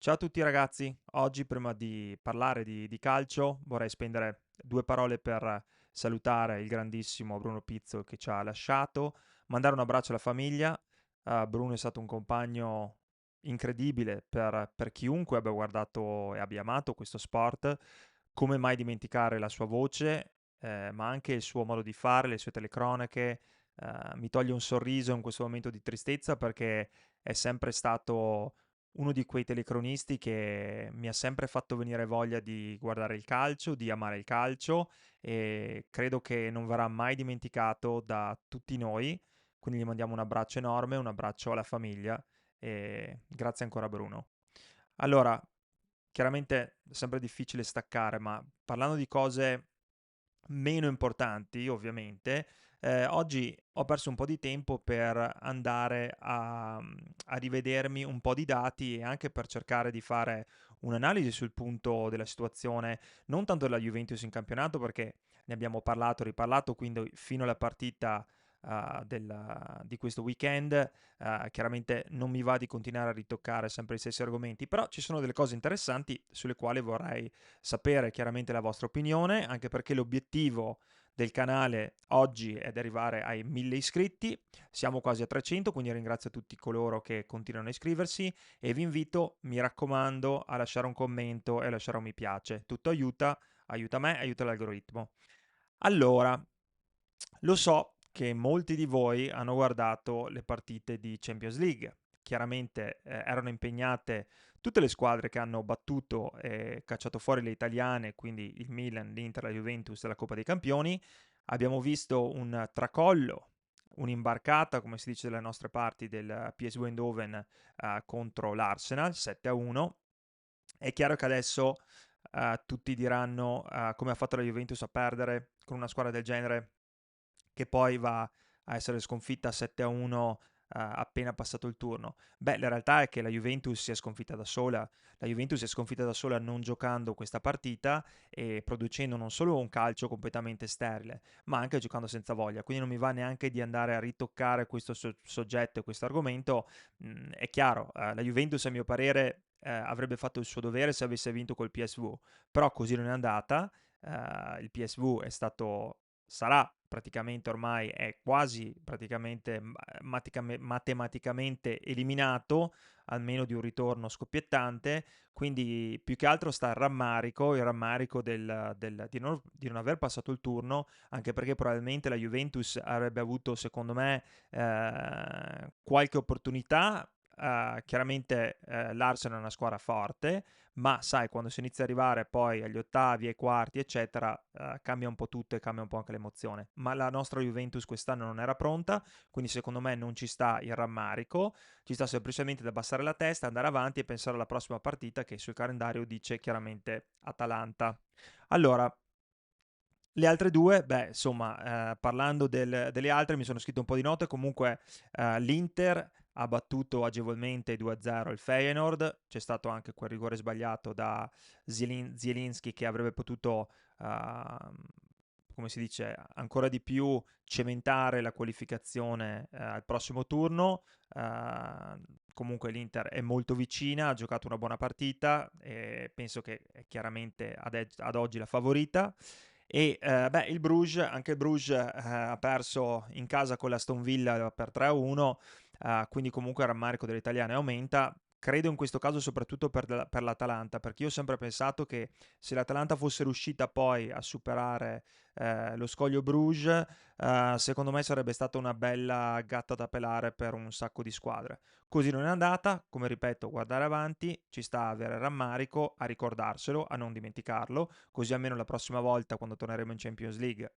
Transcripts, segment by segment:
Ciao a tutti ragazzi, oggi prima di parlare di calcio vorrei spendere due parole per salutare il grandissimo Bruno Pizzo che ci ha lasciato, mandare un abbraccio alla famiglia. Bruno è stato un compagno incredibile per chiunque abbia guardato e abbia amato questo sport. Come mai dimenticare la sua voce, ma anche il suo modo di fare, le sue telecronache. Mi toglie un sorriso in questo momento di tristezza perché è sempre stato uno di quei telecronisti che mi ha sempre fatto venire voglia di guardare il calcio, di amare il calcio, e credo che non verrà mai dimenticato da tutti noi. Quindi gli mandiamo un abbraccio enorme, un abbraccio alla famiglia e grazie ancora Bruno. Allora, chiaramente è sempre difficile staccare, ma parlando di cose meno importanti, ovviamente, oggi ho perso un po' di tempo per andare a rivedermi un po' di dati e anche per cercare di fare un'analisi sul punto della situazione, non tanto della Juventus in campionato, perché ne abbiamo parlato, riparlato, quindi fino alla partita di questo weekend. Chiaramente non mi va di continuare a ritoccare sempre gli stessi argomenti, però ci sono delle cose interessanti sulle quali vorrei sapere chiaramente la vostra opinione, anche perché l'obiettivo del canale oggi è di arrivare ai 1000 iscritti. Siamo quasi a 300, quindi ringrazio tutti coloro che continuano a iscriversi e vi invito, mi raccomando, a lasciare un commento e a lasciare un mi piace. Tutto aiuta, aiuta me, aiuta l'algoritmo. Allora, lo so che molti di voi hanno guardato le partite di Champions League. Chiaramente erano impegnate tutte le squadre che hanno battuto e cacciato fuori le italiane, quindi il Milan, l'Inter, la Juventus della Coppa dei Campioni. Abbiamo visto un tracollo, un'imbarcata, come si dice dalle nostre parti, del PSV Eindhoven contro l'Arsenal 7-1. È chiaro che adesso tutti diranno come ha fatto la Juventus a perdere con una squadra del genere che poi va a essere sconfitta 7-1 appena passato il turno. Beh, la realtà è che la Juventus si è sconfitta da sola. La Juventus si è sconfitta da sola non giocando questa partita e producendo non solo un calcio completamente sterile, ma anche giocando senza voglia. Quindi non mi va neanche di andare a ritoccare questo soggetto e questo argomento. È chiaro, la Juventus a mio parere avrebbe fatto il suo dovere se avesse vinto col PSV, però così non è andata. Il PSV è stato sarà praticamente ormai, è quasi praticamente matematicamente eliminato, almeno di un ritorno scoppiettante, quindi più che altro sta il rammarico di non aver passato il turno, anche perché probabilmente la Juventus avrebbe avuto, secondo me, qualche opportunità. Chiaramente l'Arsenal è una squadra forte, ma sai, quando si inizia ad arrivare poi agli ottavi, ai quarti, eccetera, cambia un po' tutto e cambia un po' anche l'emozione. Ma la nostra Juventus quest'anno non era pronta, quindi secondo me non ci sta il rammarico, ci sta semplicemente da abbassare la testa, andare avanti e pensare alla prossima partita che sul calendario dice chiaramente Atalanta. Allora, le altre due, beh, insomma, parlando delle altre, mi sono scritto un po' di note. Comunque, l'Inter ha battuto agevolmente 2-0 il Feyenoord. C'è stato anche quel rigore sbagliato da Zielinski che avrebbe potuto, come si dice, ancora di più cementare la qualificazione al prossimo turno. Comunque l'Inter è molto vicina, ha giocato una buona partita e penso che è chiaramente ad oggi la favorita. E beh, il Bruges, anche il Bruges ha perso in casa con l'Aston Villa per 3-1, quindi comunque il rammarico delle italiane aumenta. Credo in questo caso soprattutto per l'Atalanta, perché io ho sempre pensato che se l'Atalanta fosse riuscita poi a superare lo scoglio Bruges, secondo me sarebbe stata una bella gatta da pelare per un sacco di squadre. Così non è andata, come ripeto, guardare avanti, ci sta a avere rammarico, a ricordarselo, a non dimenticarlo, così almeno la prossima volta quando torneremo in Champions League,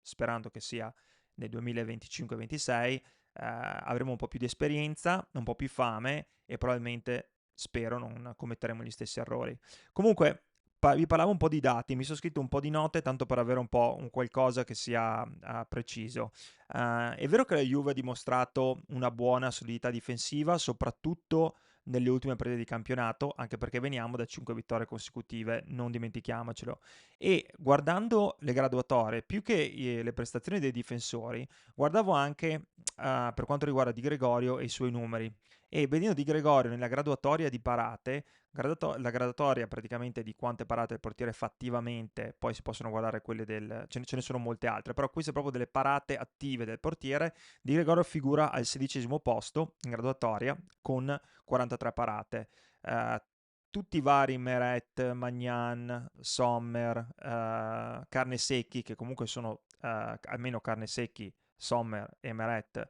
sperando che sia nel 2025-26, avremo un po' più di esperienza, un po' più fame e probabilmente spero non commetteremo gli stessi errori. Comunque, vi parlavo un po' di dati, mi sono scritto un po' di note tanto per avere un po' un qualcosa che sia preciso. È vero che la Juve ha dimostrato una buona solidità difensiva, soprattutto nelle ultime partite di campionato, anche perché veniamo da 5 vittorie consecutive, non dimentichiamocelo. E guardando le graduatorie, più che le prestazioni dei difensori, guardavo anche per quanto riguarda Di Gregorio e i suoi numeri. e Benino Di Gregorio nella graduatoria di parate, la graduatoria praticamente di quante parate il portiere fa attivamente, poi si possono guardare quelle ce ne sono molte altre, però queste proprio delle parate attive del portiere. Di Gregorio figura al 16° posto in graduatoria con 43 parate. Eh, Tutti i vari Meret, Magnan, Sommer, Carnesecchi, che comunque sono almeno Carnesecchi, Sommer e Meret,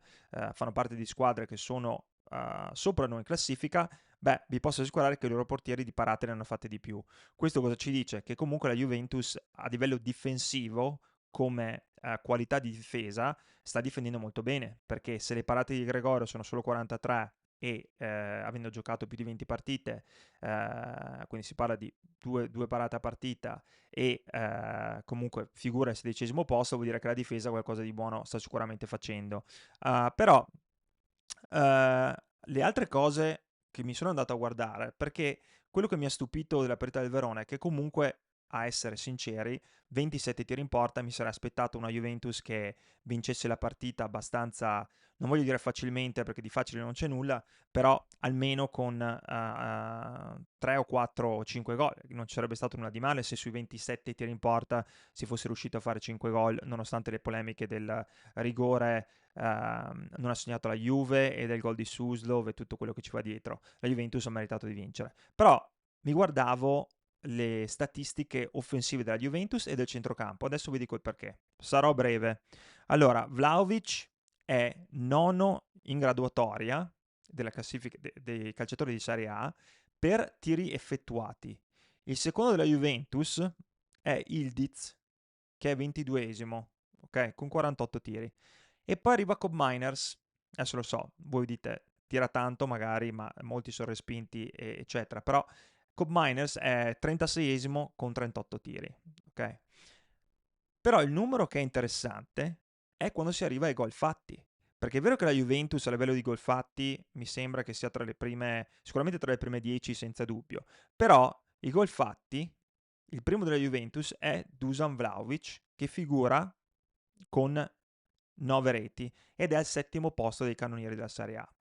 fanno parte di squadre che sono sopra noi in classifica. Beh, vi posso assicurare che i loro portieri di parate ne hanno fatte di più. Questo cosa ci dice? Che comunque la Juventus a livello difensivo, come qualità di difesa, sta difendendo molto bene, perché se le parate di Gregorio sono solo 43 e avendo giocato più di 20 partite, quindi si parla di due parate a partita e comunque figura al 16° posto, vuol dire che la difesa qualcosa di buono sta sicuramente facendo. Però le altre cose che mi sono andato a guardare, perché quello che mi ha stupito della partita del Verona è che comunque, a essere sinceri, 27 tiri in porta, mi sarei aspettato una Juventus che vincesse la partita abbastanza, non voglio dire facilmente perché di facile non c'è nulla, però almeno con 3 o 4 o 5 gol. Non ci sarebbe stato nulla di male se sui 27 tiri in porta si fosse riuscito a fare 5 gol, nonostante le polemiche del rigore non ha segnato la Juve e del gol di Suslov e tutto quello che ci va dietro. La Juventus ha meritato di vincere. Però mi guardavo le statistiche offensive della Juventus e del centrocampo. Adesso vi dico il perché. Sarò breve. Allora, Vlahovic è nono in graduatoria della classifica dei calciatori di Serie A per tiri effettuati. Il secondo della Juventus è Ildiz, che è 22esimo, ok? Con 48 tiri. E poi arriva Cobb Miners, adesso lo so, voi dite tira tanto magari, ma molti sono respinti, eccetera, però Cobb Miners è 36esimo con 38 tiri, ok? Però il numero che è interessante è quando si arriva ai gol fatti, perché è vero che la Juventus a livello di gol fatti mi sembra che sia tra le prime, sicuramente tra le prime 10 senza dubbio, però i gol fatti, il primo della Juventus è Dusan Vlahovic, che figura con 9 reti ed è al 7° posto dei cannonieri della Serie A.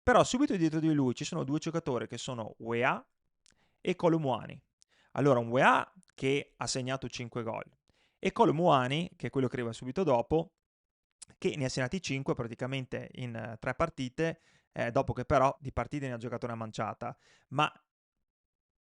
Però subito dietro di lui ci sono due giocatori che sono Weah e Colomouani. Allora, un Weah che ha segnato 5 gol e Colomouani, che è quello che arriva subito dopo, che ne ha segnati 5 praticamente in 3 partite, dopo che però di partite ne ha giocato una manciata. Ma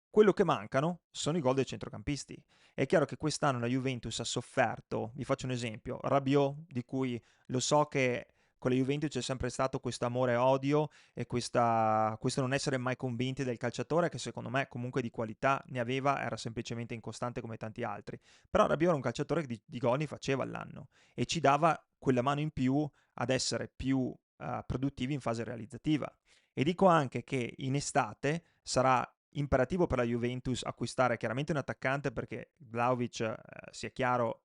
quello che mancano sono i gol dei centrocampisti. È chiaro che quest'anno la Juventus ha sofferto, vi faccio un esempio, Rabiot, di cui lo so che con la Juventus c'è sempre stato questo amore e odio e questo non essere mai convinti del calciatore, che secondo me comunque di qualità ne aveva, era semplicemente incostante come tanti altri. Però Rabiot era un calciatore che di gol ne faceva all'anno e ci dava quella mano in più ad essere più produttivi in fase realizzativa. E dico anche che in estate sarà imperativo per la Juventus acquistare chiaramente un attaccante, perché Vlahovic, sia chiaro,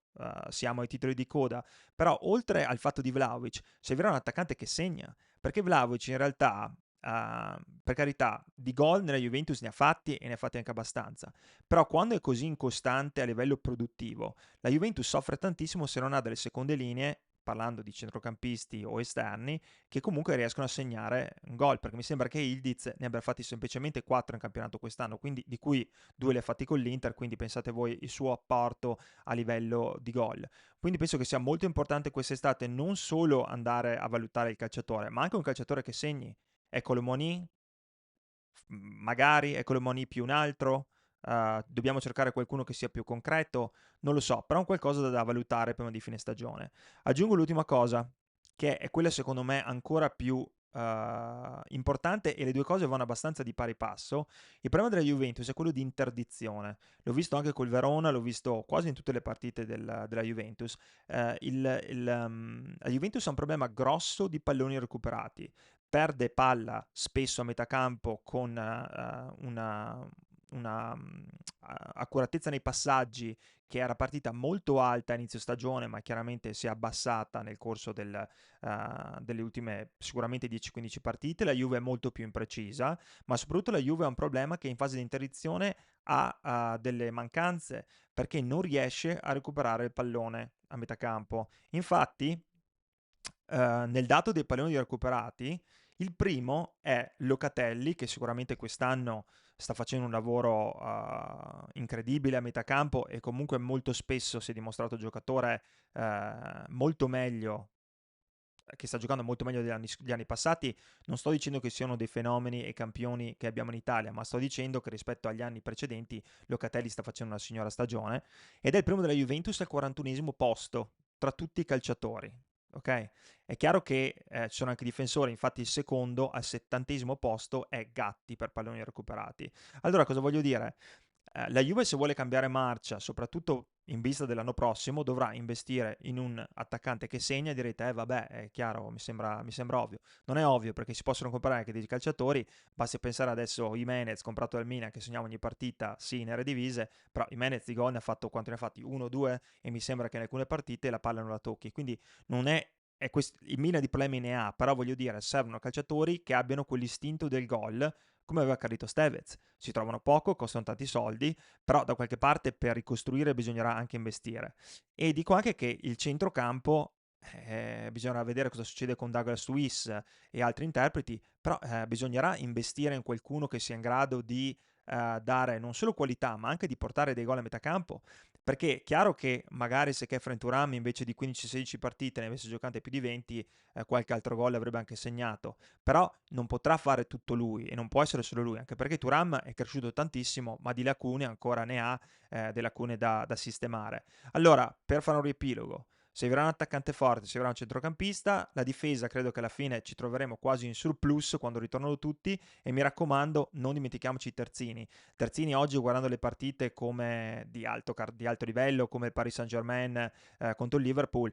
siamo ai titoli di coda, però oltre al fatto di Vlahovic servirà un attaccante che segna, perché Vlahovic in realtà, per carità, di gol nella Juventus ne ha fatti e ne ha fatti anche abbastanza, però quando è così incostante a livello produttivo, la Juventus soffre tantissimo se non ha delle seconde linee, parlando di centrocampisti o esterni, che comunque riescono a segnare un gol, perché mi sembra che Ildiz ne abbia fatti semplicemente 4 in campionato quest'anno, quindi di cui 2 li ha fatti con l'Inter, quindi pensate voi il suo apporto a livello di gol. Quindi penso che sia molto importante quest'estate non solo andare a valutare il calciatore, ma anche un calciatore che segni. Ecco Lemoni, magari è Colomoni più un altro, dobbiamo cercare qualcuno che sia più concreto, non lo so, però è un qualcosa da valutare prima di fine stagione. Aggiungo l'ultima cosa, che è quella secondo me ancora più importante, e le due cose vanno abbastanza di pari passo. Il problema della Juventus è quello di interdizione. L'ho visto anche col Verona, l'ho visto quasi in tutte le partite della Juventus. La Juventus ha un problema grosso di palloni recuperati, perde palla spesso a metà campo con una accuratezza nei passaggi che era partita molto alta a inizio stagione, ma chiaramente si è abbassata nel corso delle ultime sicuramente 10-15 partite. La Juve è molto più imprecisa, ma soprattutto la Juve ha un problema che in fase di interdizione ha delle mancanze, perché non riesce a recuperare il pallone a metà campo. Infatti, nel dato dei palloni recuperati, Il primo è Locatelli, che sicuramente quest'anno sta facendo un lavoro incredibile a metà campo e comunque molto spesso si è dimostrato giocatore molto meglio, che sta giocando molto meglio degli anni passati. Non sto dicendo che siano dei fenomeni e campioni che abbiamo in Italia, ma sto dicendo che rispetto agli anni precedenti Locatelli sta facendo una signora stagione ed è il primo della Juventus al 41esimo posto tra tutti i calciatori. Ok? È chiaro che ci sono anche difensori, infatti il secondo al 70esimo posto è Gatti per palloni recuperati. Allora cosa voglio dire? La Juve se vuole cambiare marcia, soprattutto in vista dell'anno prossimo, dovrà investire in un attaccante che segna e direte, vabbè, è chiaro, mi sembra ovvio. Non è ovvio perché si possono comprare anche dei calciatori, basti pensare adesso a Jimenez comprato dal Milan che segnava ogni partita, sì, in Eredivisie, però Jimenez di gol ne ha fatto, quanti ne ha fatti? Uno, due, e mi sembra che in alcune partite la palla non la tocchi, quindi non è il Milan di problemi ne ha, però voglio dire, servono calciatori che abbiano quell'istinto del gol, come aveva Carlitos Tevez. Si trovano poco, costano tanti soldi, però da qualche parte per ricostruire bisognerà anche investire. E dico anche che il centrocampo, bisognerà vedere cosa succede con Douglas Luiz e altri interpreti, però bisognerà investire in qualcuno che sia in grado di dare non solo qualità, ma anche di portare dei gol a metà campo. Perché è chiaro che magari se Kefren Turam invece di 15-16 partite ne avesse giocate più di 20, qualche altro gol avrebbe anche segnato. Però non potrà fare tutto lui e non può essere solo lui, anche perché Turam è cresciuto tantissimo, ma di lacune ancora ne ha, delle lacune da sistemare. Allora, per fare un riepilogo, servirà un attaccante forte, servirà un centrocampista, la difesa credo che alla fine ci troveremo quasi in surplus quando ritornano tutti e mi raccomando non dimentichiamoci i terzini. Terzini oggi guardando le partite come di alto livello, come il Paris Saint-Germain contro il Liverpool,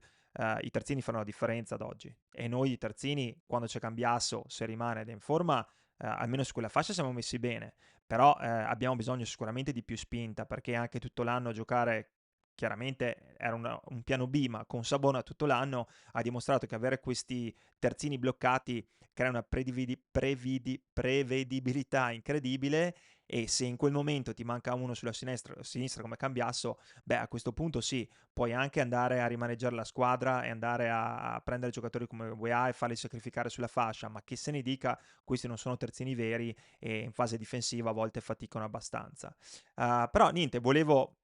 i terzini fanno la differenza ad oggi e noi i terzini quando c'è Cambiasso se rimane ed è in forma almeno su quella fascia siamo messi bene, però abbiamo bisogno sicuramente di più spinta perché anche tutto l'anno a giocare chiaramente era un piano B, ma con Sabona tutto l'anno ha dimostrato che avere questi terzini bloccati crea una prevedibilità incredibile e se in quel momento ti manca uno sulla sinistra come Cambiasso, beh a questo punto sì, puoi anche andare a rimaneggiare la squadra e andare a prendere giocatori come UEA e farli sacrificare sulla fascia, ma che se ne dica, questi non sono terzini veri e in fase difensiva a volte faticano abbastanza. Però niente, volevo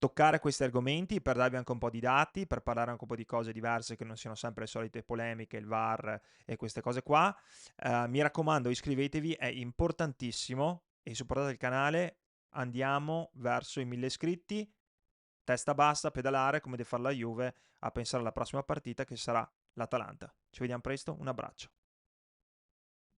toccare questi argomenti per darvi anche un po' di dati, per parlare anche un po' di cose diverse che non siano sempre le solite polemiche, il VAR e queste cose qua. Mi raccomando, iscrivetevi, è importantissimo e supportate il canale. Andiamo verso i 1000 iscritti, testa bassa, pedalare come deve fare la Juve, a pensare alla prossima partita che sarà l'Atalanta. Ci vediamo presto, un abbraccio.